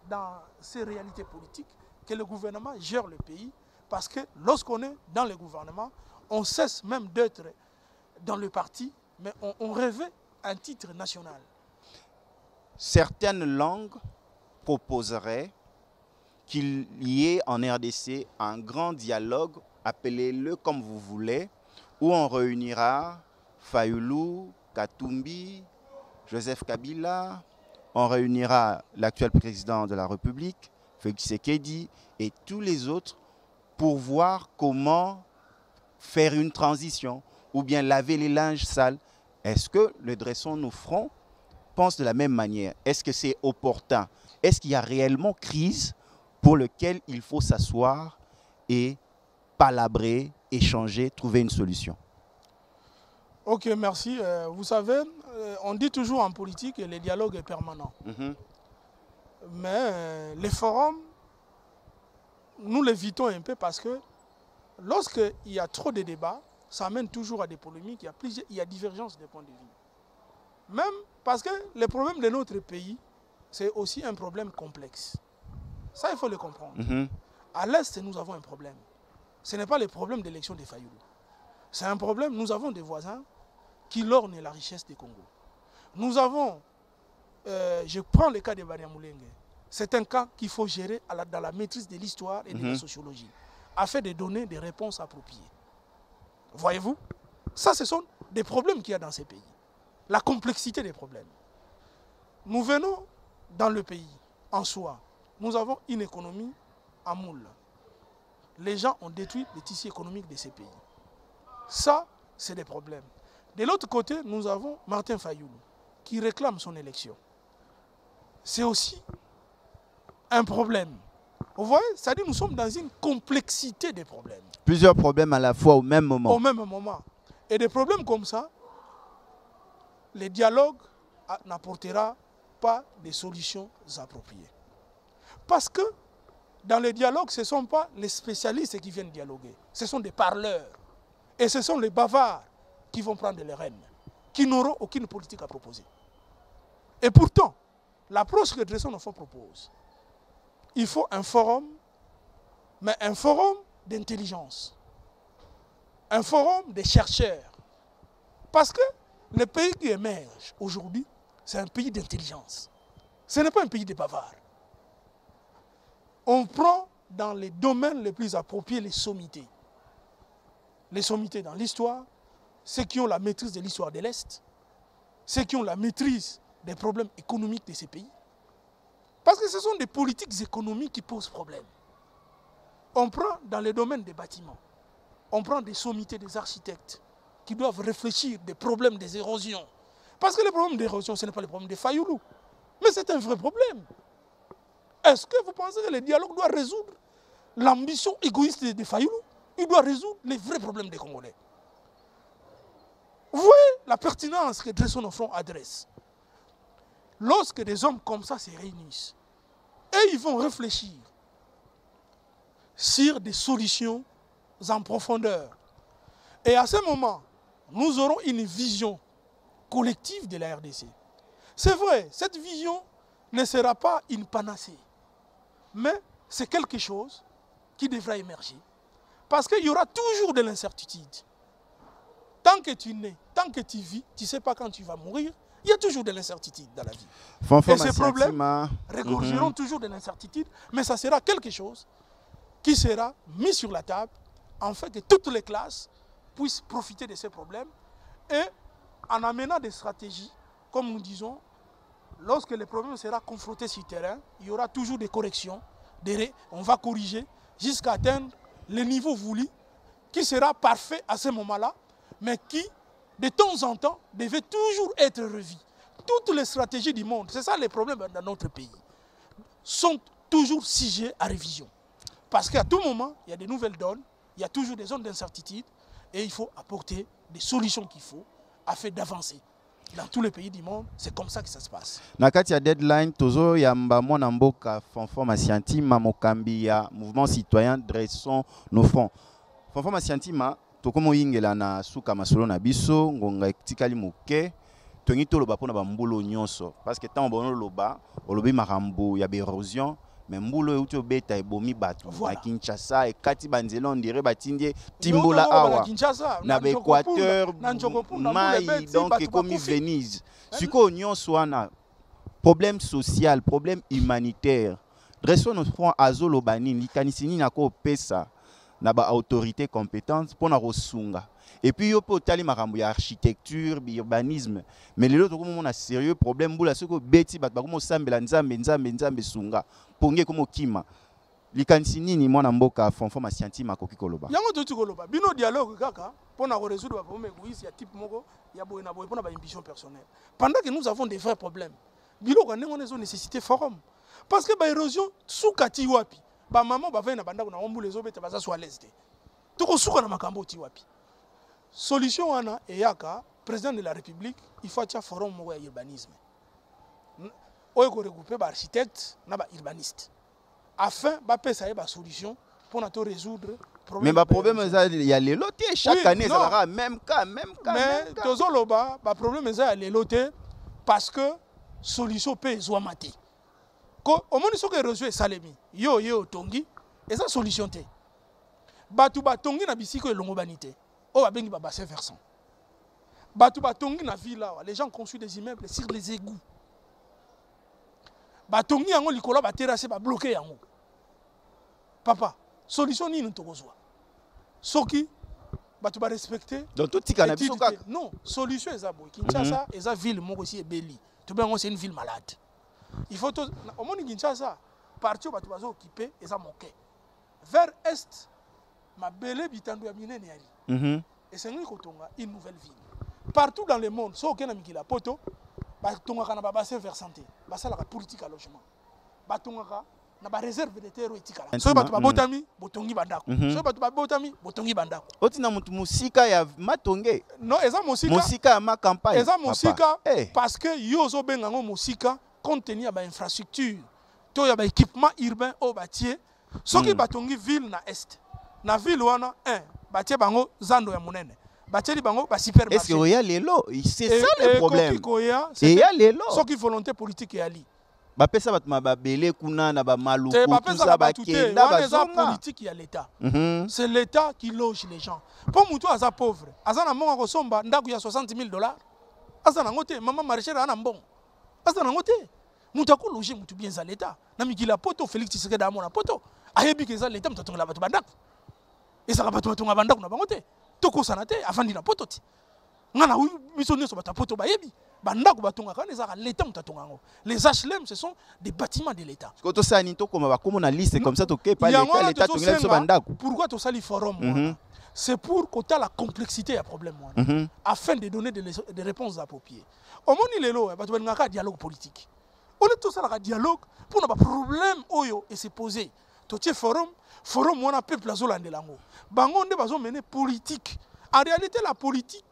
[SPEAKER 3] dans ces réalités politiques, que le gouvernement gère le pays, parce que lorsqu'on est dans le gouvernement, on cesse même d'être dans le parti, mais on revêt un titre national.
[SPEAKER 1] Certaines langues proposeraient qu'il y ait en RDC un grand dialogue, appelez-le comme vous voulez, où on réunira Fayulu, Katumbi, Joseph Kabila, on réunira l'actuel président de la République, Félix Tshisekedi, et tous les autres pour voir comment faire une transition ou bien laver les linges sales. Est-ce que le Dressons nos fronts pense de la même manière? Est-ce que c'est opportun? Est-ce qu'il y a réellement crise pour laquelle il faut s'asseoir et palabrer, échanger, trouver une solution?
[SPEAKER 3] Ok, merci. Vous savez, on dit toujours en politique que le dialogue est permanent. Mais les forums, nous l'évitons un peu parce que lorsqu'il y a trop de débats, ça amène toujours à des polémiques, il y a divergence de points de vue. Même parce que le problème de notre pays, c'est aussi un problème complexe. Ça, il faut le comprendre. À l'Est, nous avons un problème. Ce n'est pas le problème d'élection des Fayulu. C'est un problème, nous avons des voisins qui lorgnent la richesse du Congo. Nous avons, je prends le cas de Banyamulenge, c'est un cas qu'il faut gérer dans la maîtrise de l'histoire et de la sociologie, afin de donner des réponses appropriées. Voyez-vous? Ça, ce sont des problèmes qu'il y a dans ces pays. La complexité des problèmes. Nous venons dans le pays, en soi. Nous avons une économie à moule. Les gens ont détruit le tissu économique de ces pays. Ça, c'est des problèmes. De l'autre côté, nous avons Martin Fayulu, qui réclame son élection. C'est aussi un problème. Vous voyez, c'est-à-dire que nous sommes dans une complexité des problèmes.
[SPEAKER 1] Plusieurs problèmes à la fois au même moment.
[SPEAKER 3] Au même moment. Et des problèmes comme ça, le dialogue n'apportera pas des solutions appropriées. Parce que dans le dialogue, ce ne sont pas les spécialistes qui viennent dialoguer. Ce sont des parleurs. Et ce sont les bavards qui vont prendre les rênes, qui n'auront aucune politique à proposer. Et pourtant, l'approche que Dressons nos fronts propose, il faut un forum, mais un forum d'intelligence. Un forum des chercheurs. Parce que le pays qui émerge aujourd'hui, c'est un pays d'intelligence. Ce n'est pas un pays de bavards. On prend dans les domaines les plus appropriés les sommités. Les sommités dans l'histoire, ceux qui ont la maîtrise de l'histoire de l'Est, ceux qui ont la maîtrise des problèmes économiques de ces pays. Parce que ce sont des politiques économiques qui posent problème. On prend dans les domaines des bâtiments, on prend des sommités des architectes qui doivent réfléchir des problèmes des érosions. Parce que le problème d'érosion, ce n'est pas le problème des Fayulu, mais c'est un vrai problème. Est-ce que vous pensez que le dialogue doit résoudre l'ambition égoïste des Fayulu? Il doit résoudre les vrais problèmes des Congolais. Vous voyez la pertinence que Dressons nos fronts adresse. Lorsque des hommes comme ça se réunissent, et ils vont réfléchir sur des solutions en profondeur. Et à ce moment, nous aurons une vision collective de la RDC. C'est vrai, cette vision ne sera pas une panacée, mais c'est quelque chose qui devra émerger. Parce qu'il y aura toujours de l'incertitude. Tant que tu nais, tant que tu vis, tu ne sais pas quand tu vas mourir, il y a toujours de l'incertitude dans la vie. Et ces problèmes regorgeront toujours de l'incertitude, mais ça sera quelque chose qui sera mis sur la table, afin que toutes les classes puissent profiter de ces problèmes et en amenant des stratégies, comme nous disons, lorsque le problème sera confronté sur le terrain, il y aura toujours des corrections, on va corriger jusqu'à atteindre le niveau voulu qui sera parfait à ce moment-là, mais qui, de temps en temps, devait toujours être revu. Toutes les stratégies du monde, c'est ça les problèmes dans notre pays, sont toujours sujets à révision. Parce qu'à tout moment, il y a des nouvelles donnes, il y a toujours des zones d'incertitude, et il faut apporter des solutions qu'il faut afin d'avancer. Dans tous les pays du monde, c'est comme ça que ça se passe.
[SPEAKER 1] Nakati ya deadline, tozo yamba mwana mboka Fonfon Masiantima mokambi ya mouvement citoyen dressons nos fronts. Fonfon Masiantima tokomo yingela na suka masolo na biso ngonga tikali moke tongi toloba pona ba mbulo nyonso parce que tant bono loba olobi makambo ya érosion mais mbulo euti obeta ebomi bato na Kinshasa et kati banzela on dirait batindie timbola awa na Équateur mai donc comme Venise siko nyonso wana problème social problème humanitaire dressons nos fronts azolobani likanisini nako pesa na ba autorité compétente pour na rosunga et puis yo po tali makambo ya architecture urbanisme mais lelo toko mona sérieux problème bula soko beti bat ba ko sambela nzambe sunga ponge ko mokima likanisi nini mwana mboka Fonfon Masiantima koki koloba
[SPEAKER 3] yango to koloba bino dialogue kaka pour na résoudre ba problème égoïste ya type moko ya boy na boy pour na ba ambition personnelle pendant que nous avons des vrais problèmes bilo ko ndenge on nécessité forum parce que ba érosion soukati wapi ba maman ba vena banda ko na ombu les obete baza so à l'aise toko souka na makambo ti wapi solution wana eyaka président de la République il faut tia forum moko ya urbanisme oyo ko regrouper ba architecte na ba urbaniste afin ba pesa ba solution pour na to résoudre
[SPEAKER 1] problème mais ba problème il y a les lotés chaque année ça sera même cas
[SPEAKER 3] mais tozoloba ba problème ça les lotés parce que solution peut zo maté ko omoni soki érosion esalemi yo tongi eza solution te batu batongi na bisiko elongo bani te o babengi ba bassin versant batu batongi na ville awa les gens construisent des immeubles sur les égouts batongi yango likolo ba terrasse ba bloquer yango papa solution nini tokozwa soki batu ba respecter
[SPEAKER 1] donc tout tika na biso kaka
[SPEAKER 3] non solution eza boy Kinshasa eza ville moko si ebeli to bengo c'est une ville malade. Il faut tout. Au monde Kinshasa, partout où tu vas occuper, ils ont manqué. Vers est, ma belle bitando ya minene yali. Et c'est une nouvelle ville. Partout dans le monde, so okena mikila poto, ba tonga kana ba bassin versant, ba sala ka politique à logement. Ba tonga na ba réserve de terre etika. So ba ba botami, botongi bandako. So ba ba botami, botongi bandako.
[SPEAKER 1] Otina mutu musika ya matonge.
[SPEAKER 3] Non, eza
[SPEAKER 1] musika ya ma campagne.
[SPEAKER 3] Eza musika parce que yo zo benga ngo musika compte tenu à l'infrastructure, tout y a équipement urbain au bâtiment. Ce qui batongi ville na est, na ville wana bâtiment bango zando ya munene, bâtiment bango ba supermarché.
[SPEAKER 1] Est-ce qu'il y a les lots? C'est ça le problème.
[SPEAKER 3] Il
[SPEAKER 1] y a les lots.
[SPEAKER 3] Ce qui volonté politique est ali.
[SPEAKER 1] Ba pesa bat ma belé kuna na ba maluku
[SPEAKER 3] tout ça ba kenda ba zonga. Politique ya l'état. C'est l'état qui loge les gens. Pour mutu aza pauvre, aza na monga ko somba ndaku ya $60,000. Aza na ngote maman marché na mbongo. Asa na ngote mutu akologer mutu bien za l'état na mikila poto Félix Tshisekedi amona poto ayebi ke za l'état mutu la bato bandako ezaka bato batonga bandako na bango te tokosana te afandi na poto ti ngana miso nyonso bato poto bayebi bandako batonga kana ezaka l'état mutu atonga ngo les HLM ce sont des bâtiments de l'état
[SPEAKER 1] ko to sani to koma ba komo na liste comme ça to ke pas l'état tonga biso bandako
[SPEAKER 3] pourquoi to sali forum c'est pour que la complexité à problème afin de donner des réponses appropriées. Au moment où il y a un dialogue politique. On est tous à la dialogue pour nos problèmes et se poser. Tout ce forum on a peuple azolande lango. Bango ne bazo mener politique. En réalité la politique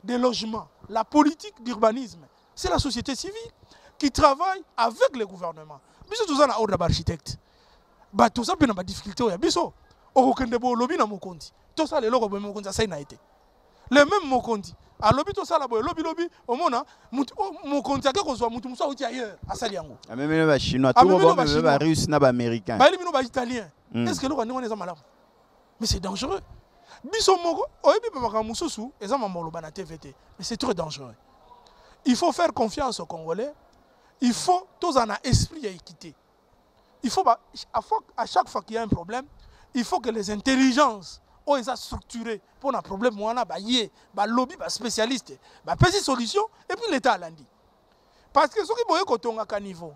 [SPEAKER 3] des logements, la politique d'urbanisme, c'est la société civile qui travaille avec le gouvernement. Biso tous na ordre d'architecte. Ba tout ça pe na difficulté ya biso. Okende bo lobi na mokonzi. Tout ça les loko bo mokonzi ça na été. Le même mokonzi. A lobi tout ça la boy lobi au mona mokonzi ake kozwa mutu musa uti ailleurs asali yango.
[SPEAKER 1] Même ba chinois tout ba russe na ba américain.
[SPEAKER 3] Ba libino ba italien. Est-ce que loko ndingo neza malamu? Mais c'est dangereux. Mais c'est très dangereux. Il faut faire confiance aux Congolais. Il faut tous un esprit à équité. Il faut, à chaque fois qu'il y a un problème, il faut que les intelligences soient structurées pour un problème. Lobby, spécialiste, solution, et puis l'État l'a dit. Parce que ce qui est au niveau,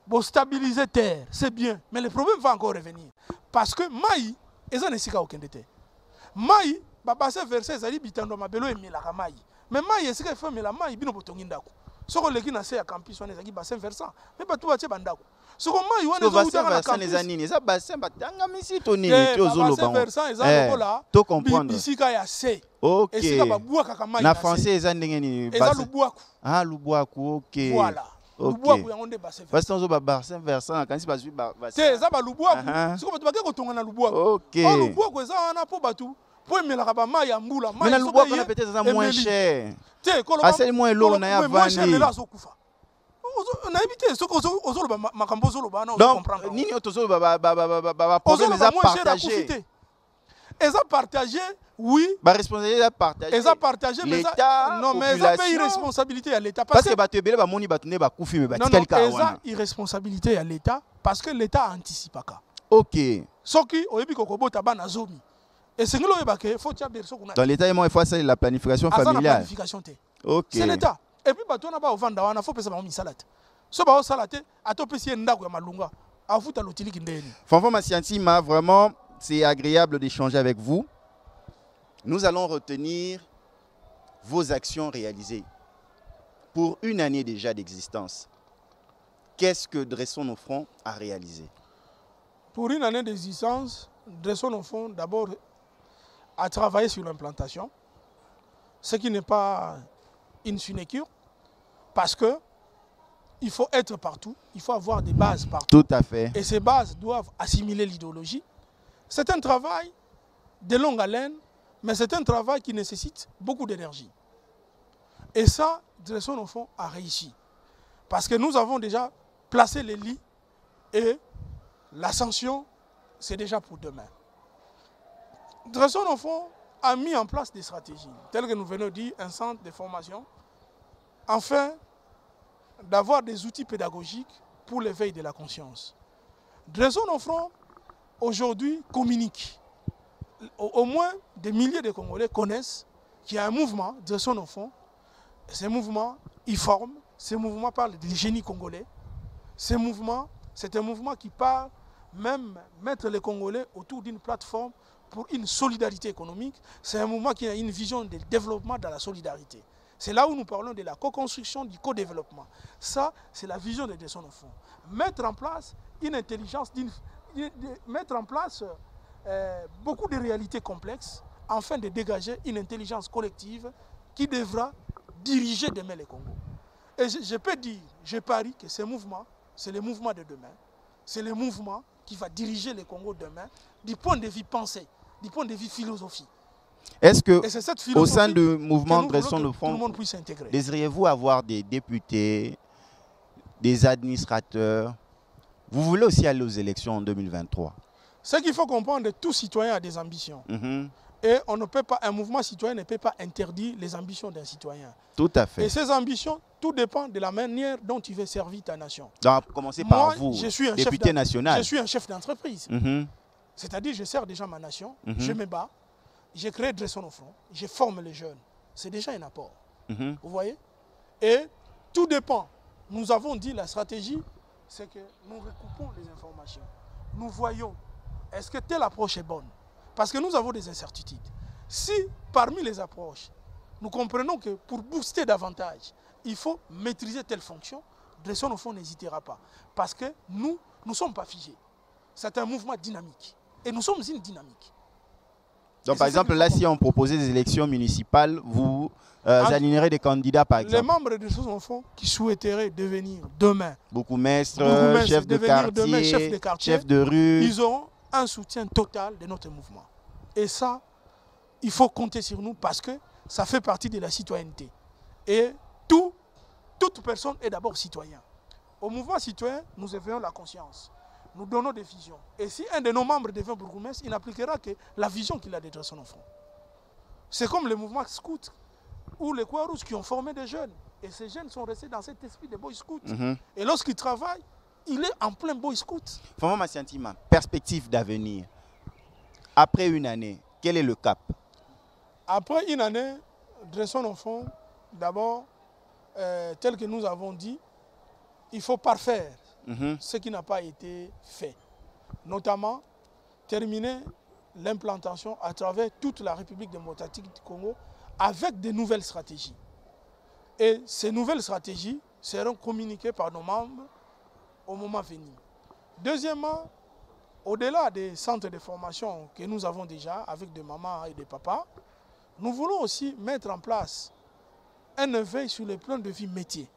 [SPEAKER 3] pour stabiliser terre, c'est bien, mais le problème va encore revenir. Parce que Maï, ils n'ont pas aucun détail. Maï, bassin versé, ils ont dit bitando mabelo et milaka Maï. Mais Maï, est-ce qu'il faut mais la Maï, bino potongindako. Ce que les gens ont fait à campus, on est bassin versant. Mais pas tout va bandako. Ce que Maï, on est
[SPEAKER 1] bassin versant les années, ça bassin batanga misi toni,
[SPEAKER 3] bassin versant, ils ont là.
[SPEAKER 1] To comprendre.
[SPEAKER 3] Ici quand il y a C.
[SPEAKER 1] OK.
[SPEAKER 3] Et si ka boua kaka Maï.
[SPEAKER 1] Na français ils ont ndengeni
[SPEAKER 3] bassin. Ils ont Lubuaku.
[SPEAKER 1] Ah Lubuaku, OK.
[SPEAKER 3] Voilà. Lubuaku ya onde bassin versant.
[SPEAKER 1] Parce que bassin versant quand si bassin bassin.
[SPEAKER 3] C'est ça ba Lubuaku. Ce que tu vas que kotonga na Lubuaku.
[SPEAKER 1] OK.
[SPEAKER 3] Oh Lubuaku eza wana po batu. Pour me la kaba Maï ya mbula.
[SPEAKER 1] Mais na Lubuaku na peut-être moins cher.
[SPEAKER 3] Ah
[SPEAKER 1] c'est moins lourd na ya vandi.
[SPEAKER 3] On a évité ce qu'on a
[SPEAKER 1] donc, nini problème est partagé.
[SPEAKER 3] Ils ont partagé, oui.
[SPEAKER 1] La responsabilité est partagée.
[SPEAKER 3] Ils ont partagé, mais
[SPEAKER 1] l'État,
[SPEAKER 3] non, mais ils ont fait irresponsabilité à l'État.
[SPEAKER 1] Parce que tu es moni batune ba koufi me
[SPEAKER 3] non, ils ont irresponsabilité à l'État parce que l'État anticipe pas.
[SPEAKER 1] OK.
[SPEAKER 3] Ce qui au début kokobo tabana zomi. Et c'est ngelo yebake faut tia berso kuna.
[SPEAKER 1] Dans l'État il faut la planification familiale.
[SPEAKER 3] La planification té.
[SPEAKER 1] OK.
[SPEAKER 3] C'est l'État. Et puis bato na ba ovanda wana faut pesa ba mi salate. So ba salate atopesi ndako ya malunga. Afuta lotili kindeni.
[SPEAKER 1] Fanfan Masiantima, vraiment c'est agréable d'échanger avec vous. Nous allons retenir vos actions réalisées pour une année déjà d'existence. Qu'est-ce que Dressons nos fronts a réalisé?
[SPEAKER 3] Pour une année d'existence, Dressons nos fronts d'abord a travaillé sur l'implantation, ce qui n'est pas une sinécure, parce que il faut être partout, il faut avoir des bases partout.
[SPEAKER 1] Tout à fait.
[SPEAKER 3] Et ces bases doivent assimiler l'idéologie. C'est un travail de longue haleine, mais c'est un travail qui nécessite beaucoup d'énergie. Et ça, Dressons nos fronts a réussi. Parce que nous avons déjà placé les lits et l'ascension, c'est déjà pour demain. Dressons nos fronts a mis en place des stratégies, telles que nous venons de dire, un centre de formation, afin d'avoir des outils pédagogiques pour l'éveil de la conscience. Dressons nos fronts, aujourd'hui, communique. Au moins des milliers de Congolais connaissent qu'il y a un mouvement, Dressons nos fronts. Ces mouvements, ils forment, ces mouvements parlent du génie congolais. Ces mouvements, c'est un mouvement qui parle même mettre les Congolais autour d'une plateforme pour une solidarité économique. C'est un mouvement qui a une vision de développement dans la solidarité. C'est là où nous parlons de la co-construction, du co-développement. Ça, c'est la vision de Dressons nos fronts. Mettre en place une intelligence, mettre en place beaucoup de réalités complexes afin de dégager une intelligence collective qui devra diriger demain le Congo. Et je peux dire, je parie que ce mouvement, c'est le mouvement de demain. C'est le mouvement qui va diriger le Congo demain du point de vue pensée, du point de vue philosophie.
[SPEAKER 1] Est-ce que au sein du mouvement Dressons nos fronts, désirez-vous avoir des députés, des administrateurs? Vous voulez aussi aller aux élections en 2023?
[SPEAKER 3] Ce qu'il faut comprendre, tout citoyen a des ambitions. Et on ne peut pas, un mouvement citoyen ne peut pas interdire les ambitions d'un citoyen.
[SPEAKER 1] Tout à fait.
[SPEAKER 3] Et ces ambitions, tout dépend de la manière dont tu veux servir ta nation.
[SPEAKER 1] Donc, commencez par vous,
[SPEAKER 3] je suis un
[SPEAKER 1] député national.
[SPEAKER 3] Je suis un chef d'entreprise. C'est-à-dire, je sers déjà ma nation, je me bats, j'ai créé Dressons nos fronts, je forme les jeunes. C'est déjà un apport. Vous voyez? Et tout dépend. Nous avons dit la stratégie, c'est que nous recoupons les informations. Nous voyons, est-ce que telle approche est bonne? Parce que nous avons des incertitudes. Si parmi les approches, nous comprenons que pour booster davantage, il faut maîtriser telle fonction, Dressons nos fronts n'hésitera pas. Parce que nous ne sommes pas figés. C'est un mouvement dynamique. Et nous sommes une dynamique.
[SPEAKER 1] Donc par exemple, là, si on proposait des élections municipales, vous alignerez des candidats par exemple?
[SPEAKER 3] Les membres de Dressons nos fronts qui souhaiteraient devenir demain
[SPEAKER 1] bourgmestre, chef de quartier, chef de rue,
[SPEAKER 3] ils auront un soutien total de notre mouvement. Et ça, il faut compter sur nous parce que ça fait partie de la citoyenneté. Et toute personne est d'abord citoyen. Au mouvement citoyen, nous éveillons la conscience. nous donnons des visions. Et si un de nos membres devient bourgmestre, il n'appliquera que la vision qu'il a de Dresson Enfant. C'est comme le mouvement scout ou les Croix-Rouges qui ont formé des jeunes. Et ces jeunes sont restés dans cet esprit de boy scout. Et lorsqu'ils travaillent, il est en plein boy scout.
[SPEAKER 1] Fanfan Massiantima, perspective d'avenir. Après une année, quel est le cap?
[SPEAKER 3] Après une année, Dresson Enfant, d'abord, tel que nous avons dit, il faut parfaire ce qui n'a pas été fait. Notamment, terminer l'implantation à travers toute la République démocratique du Congo avec de nouvelles stratégies. Et ces nouvelles stratégies seront communiquées par nos membres au moment venu. Deuxièmement, au-delà des centres de formation que nous avons déjà avec des mamans et des papas, nous voulons aussi mettre en place un éveil sur le plan de vie métier.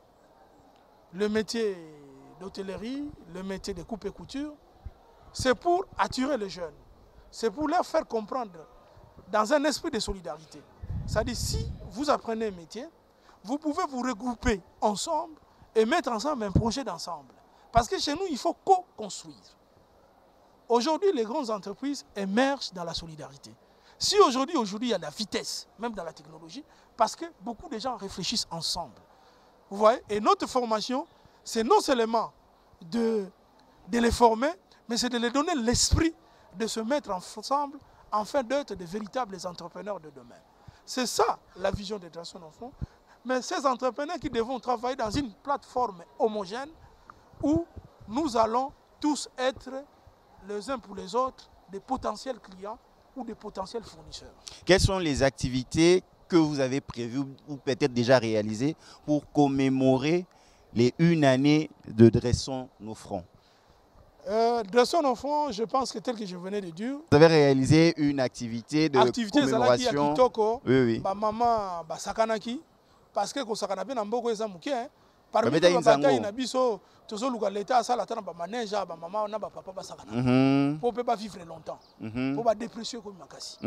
[SPEAKER 3] Le métier d'hôtellerie, le métier de coupe et couture, c'est pour attirer les jeunes. C'est pour leur faire comprendre dans un esprit de solidarité. C'est-à-dire, si vous apprenez un métier, vous pouvez vous regrouper ensemble et mettre ensemble un projet d'ensemble. Parce que chez nous, il faut co-construire. Aujourd'hui, les grandes entreprises émergent dans la solidarité. Si aujourd'hui, il y a de la vitesse, même dans la technologie, parce que beaucoup de gens réfléchissent ensemble. Vous voyez? Et notre formation, c'est non seulement de les former, mais c'est de leur donner l'esprit de se mettre ensemble afin d'être de véritables entrepreneurs de demain. C'est ça la vision de Dresson Enfant. Mais ces entrepreneurs qui devront travailler dans une plateforme homogène où nous allons tous être les uns pour les autres des potentiels clients ou des potentiels fournisseurs.
[SPEAKER 1] Quelles sont les activités que vous avez prévues ou peut-être déjà réalisées pour commémorer les 1 année de Dresson Enfant?
[SPEAKER 3] Dresson Enfant, je pense que tel que je venais de dire.
[SPEAKER 1] Vous avez réalisé une activité de commémoration.
[SPEAKER 3] Oui. Maman basakanaki parce que kosakana pe na mboko eza muke. Parmi les batailles na biso tozo luka l'état ça la tana ba manager ba maman na ba papa basakana. Pour pas vivre longtemps. Pour pas dépression comme makasi.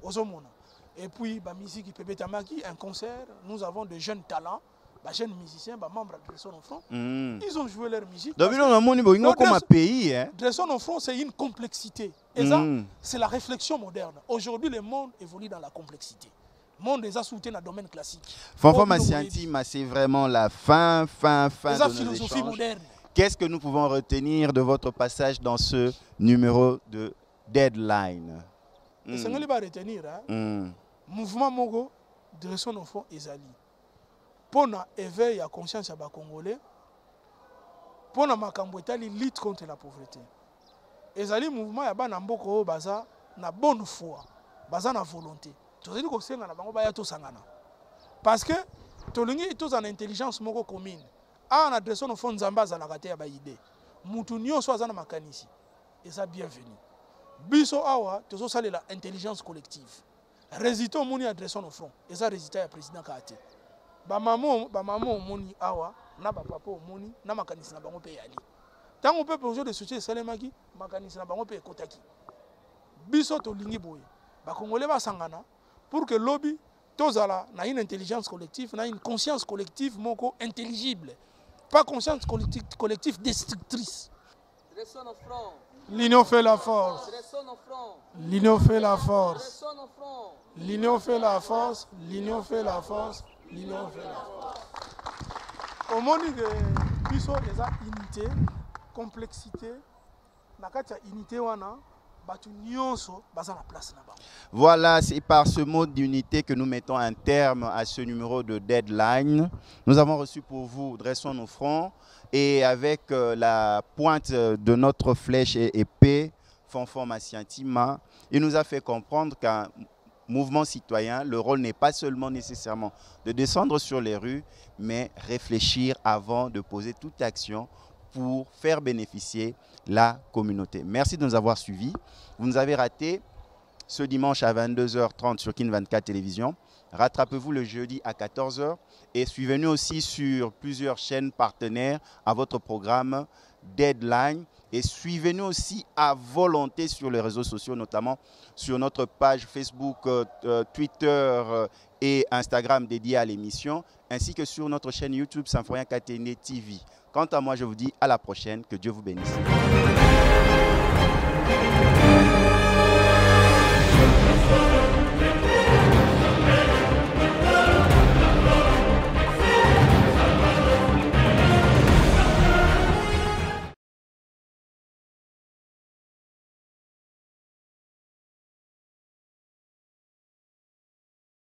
[SPEAKER 3] Ozomona. Et puis ba musique pepetamaki un concert, nous avons de jeunes talents. Les jeunes musiciens, les membres de Dresson Enfant, ils ont joué leur musique. Dresson Enfant, c'est une complexité. Et ça, c'est la réflexion moderne. Aujourd'hui, le monde évolue dans la complexité. Le monde est soutenu dans le domaine classique.
[SPEAKER 1] Fanfan Massiantima, c'est vraiment la fin de nos
[SPEAKER 3] philosophie
[SPEAKER 1] échanges.
[SPEAKER 3] Moderne.
[SPEAKER 1] Qu'est-ce que nous pouvons retenir de votre passage dans ce numéro de Deadline?
[SPEAKER 3] Ce qu'on va retenir, mouvement Mogo, Dresson Enfant, Ezali. Pour éveiller la conscience des Congolais, pour la lutte contre la pauvreté. Et ce mouvement est na bonne foi, na volonté. Parce que tout le monde est en intelligence commune. En adressant au fond de Zamba, ça n'a pas été idée. Moutounio soit en makanisi. Et ça bienvenue. Biso awa, tu as l'intelligence collective. Résultat au monde adressant au front. Et ça résultat au président Kate. Ba maman moni awa na ba papa moni na makanisi na bango pe yali tant on peut projet de soutien salemaki makanisi na bango pe kotaki biso to lingi boye ba congolais ba sangana pour que lobby tozala na une intelligence collective na une conscience collective moko intelligible, pas conscience collective destructrice. L'union fait la force. L'union fait la force. L'union fait la force. L'union fait la force. L'union fait la force. Au monde de biso eza unité, complexité, na kati ya unité wana batu nyonso baza na place na bango.
[SPEAKER 1] Voilà, c'est par ce mot d'unité que nous mettons un terme à ce numéro de Deadline. Nous avons reçu pour vous Dresson Enfant et avec la pointe de notre flèche et épée, Fanfan Massiantima, il nous a fait comprendre qu'un mouvement citoyen, le rôle n'est pas seulement nécessairement de descendre sur les rues, mais réfléchir avant de poser toute action pour faire bénéficier la communauté. Merci de nous avoir suivis. Vous nous avez raté ce dimanche à 22h30 sur Kin 24 Télévision. Rattrapez-vous le jeudi à 14h et suivez-nous aussi sur plusieurs chaînes partenaires à votre programme Deadline. Et suivez-nous aussi à volonté sur les réseaux sociaux, notamment sur notre page Facebook, Twitter et Instagram dédiée à l'émission, ainsi que sur notre chaîne YouTube Symphorien Katene TV. Quant à moi, je vous dis à la prochaine. Que Dieu vous bénisse.